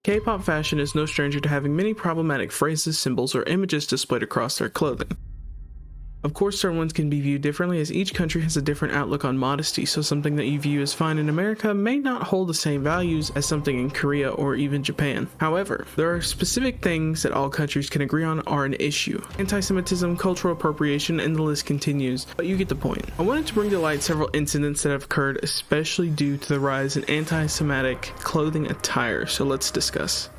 K-pop fashion is no stranger to having many problematic phrases, symbols, or images displayed across their clothing. Of course, certain ones can be viewed differently as each country has a different outlook on modesty, so something that you view as fine in America may not hold the same values as something in Korea or even Japan. However, there are specific things that all countries can agree on are an issue. Anti-Semitism, cultural appropriation, and the list continues, but you get the point. I wanted to bring to light several incidents that have occurred, especially due to the rise in anti-Semitic clothing attire, so let's discuss.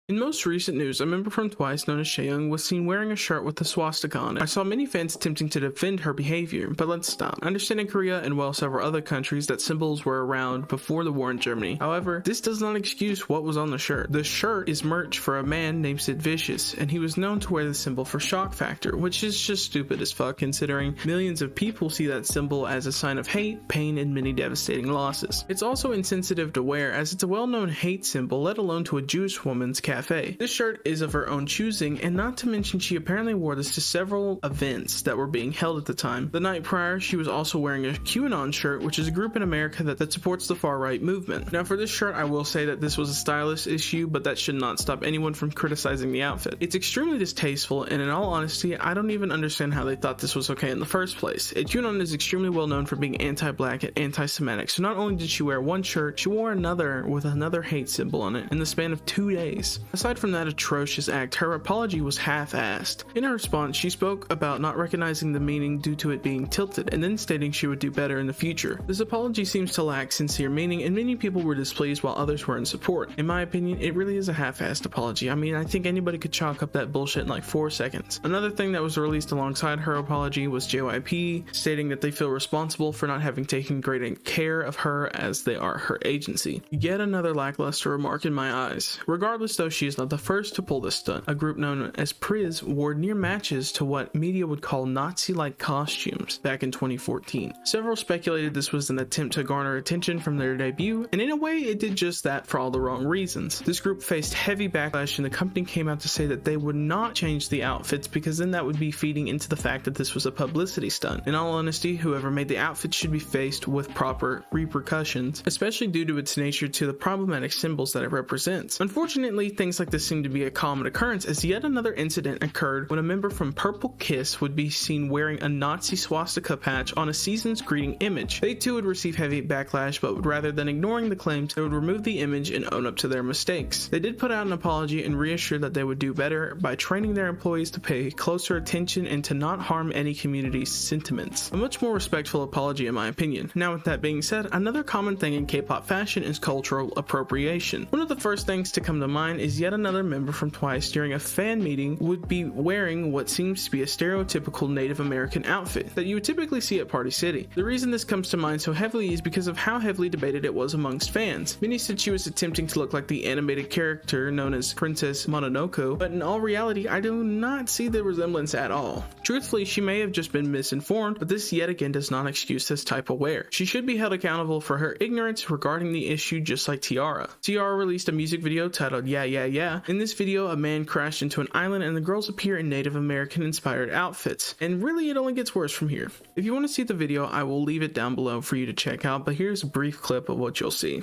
In most recent news, a member from TWICE known as 𝘤𝘢𝘳𝘥 was seen wearing a shirt with a swastika on it. I saw many fans attempting to defend her behavior, but let's stop. I understand in Korea and well several other countries that symbols were around before the war in Germany. However, this does not excuse what was on the shirt. The shirt is merch for a man named 𝘤𝘢𝘳𝘥, and he was known to wear the symbol for shock factor, which is just stupid as fuck considering millions of people see that symbol as a sign of hate, pain, and many devastating losses. It's also insensitive to wear as it's a well-known hate symbol, let alone to a Jewish woman's cafe. This shirt is of her own choosing, and not to mention she apparently wore this to several events that were being held at the time. The night prior, she was also wearing a QAnon shirt, which is a group in America that supports the far-right movement. Now for this shirt, I will say that this was a stylist issue, but that should not stop anyone from criticizing the outfit. It's extremely distasteful, and in all honesty, I don't even understand how they thought this was okay in the first place. QAnon is extremely well known for being anti-black and anti-Semitic, so not only did she wear one shirt, she wore another with another hate symbol on it in the span of 2 days. Aside from that atrocious act, her apology was half-assed. In her response, she spoke about not recognizing the meaning due to it being tilted, and then stating she would do better in the future. This apology seems to lack sincere meaning, and many people were displeased while others were in support. In my opinion, it really is a half-assed apology. I mean, I think anybody could chalk up that bullshit in like 4 seconds. Another thing that was released alongside her apology was JYP, stating that they feel responsible for not having taken great care of her as they are her agency. Yet another lackluster remark in my eyes. Regardless though, she is not the first to pull this stunt. A group known as Priz wore near matches to what media would call Nazi-like costumes back in 2014. Several speculated this was an attempt to garner attention from their debut, and in a way it did just that for all the wrong reasons. This group faced heavy backlash, and the company came out to say that they would not change the outfits because then that would be feeding into the fact that this was a publicity stunt. In all honesty, whoever made the outfit should be faced with proper repercussions, especially due to its nature to the problematic symbols that it represents. Unfortunately, things like this seem to be a common occurrence, as yet another incident occurred when a member from Purple Kiss would be seen wearing a Nazi swastika patch on a season's greeting image. They too would receive heavy backlash, but rather than ignoring the claims, they would remove the image and own up to their mistakes. They did put out an apology and reassured that they would do better by training their employees to pay closer attention and to not harm any community's sentiments. A much more respectful apology in my opinion. Now with that being said, another common thing in K-pop fashion is cultural appropriation. One of the first things to come to mind is yet another member from TWICE during a fan meeting would be wearing what seems to be a stereotypical Native American outfit that you would typically see at Party City. The reason this comes to mind so heavily is because of how heavily debated it was amongst fans. Many said she was attempting to look like the animated character known as Princess Mononoke, but in all reality, I do not see the resemblance at all. Truthfully, she may have just been misinformed, but this yet again does not excuse this type of wear. She should be held accountable for her ignorance regarding the issue, just like t-ara. t-ara released a music video titled 𝘤𝘢𝘳𝘥. In this video, a man crashed into an island and the girls appear in Native American inspired outfits. And really, it only gets worse from here. If you want to see the video, I will leave it down below for you to check out, but here's a brief clip of what you'll see.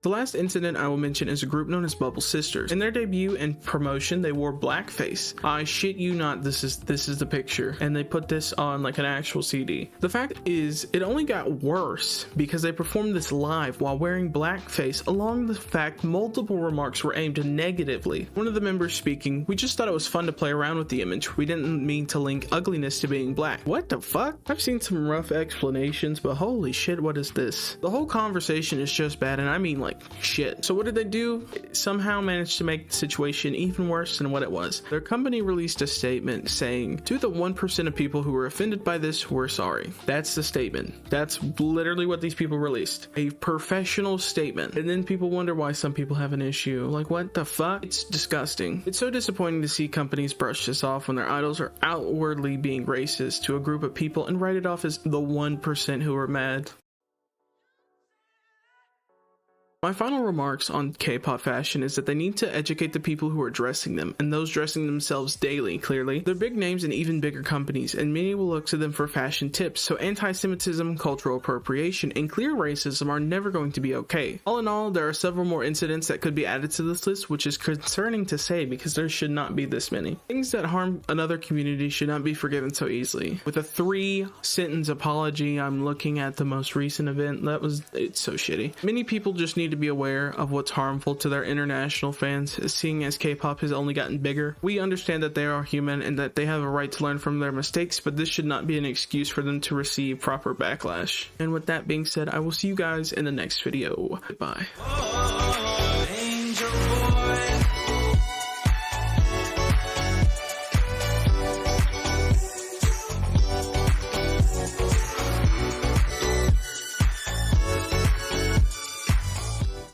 The last incident I will mention is a group known as Bubble Sisters. In their debut and promotion, they wore blackface. I shit you not, this is the picture, and they put this on like an actual CD. The fact is, it only got worse because they performed this live while wearing blackface, along the fact multiple remarks were aimed negatively. One of the members speaking, "We just thought it was fun to play around with the image. We didn't mean to link ugliness to being black." What the fuck? I've seen some rough explanations, but holy shit, what is this? The whole conversation is just bad, and I mean like like shit. So what did they do? Somehow managed to make the situation even worse than what it was. Their company released a statement saying, to the 1% of people who were offended by this, we're sorry. That's the statement. That's literally what these people released. A professional statement. And then people wonder why some people have an issue. Like, what the fuck? It's disgusting. It's so disappointing to see companies brush this off when their idols are outwardly being racist to a group of people and write it off as the 1% who are mad. My final remarks on K-pop fashion is that they need to educate the people who are dressing them, and those dressing themselves daily, clearly. They're big names and even bigger companies, and many will look to them for fashion tips, so anti-Semitism, cultural appropriation, and clear racism are never going to be okay. All in all, there are several more incidents that could be added to this list, which is concerning to say because there should not be this many. Things that harm another community should not be forgiven so easily. With a 3-sentence apology, I'm looking at the most recent event. It's so shitty. Many people just need to be aware of what's harmful to their international fans, seeing as K-pop has only gotten bigger. We understand that they are human and that they have a right to learn from their mistakes, but this should not be an excuse for them to receive proper backlash. And with that being said, I will see you guys in the next video. Bye.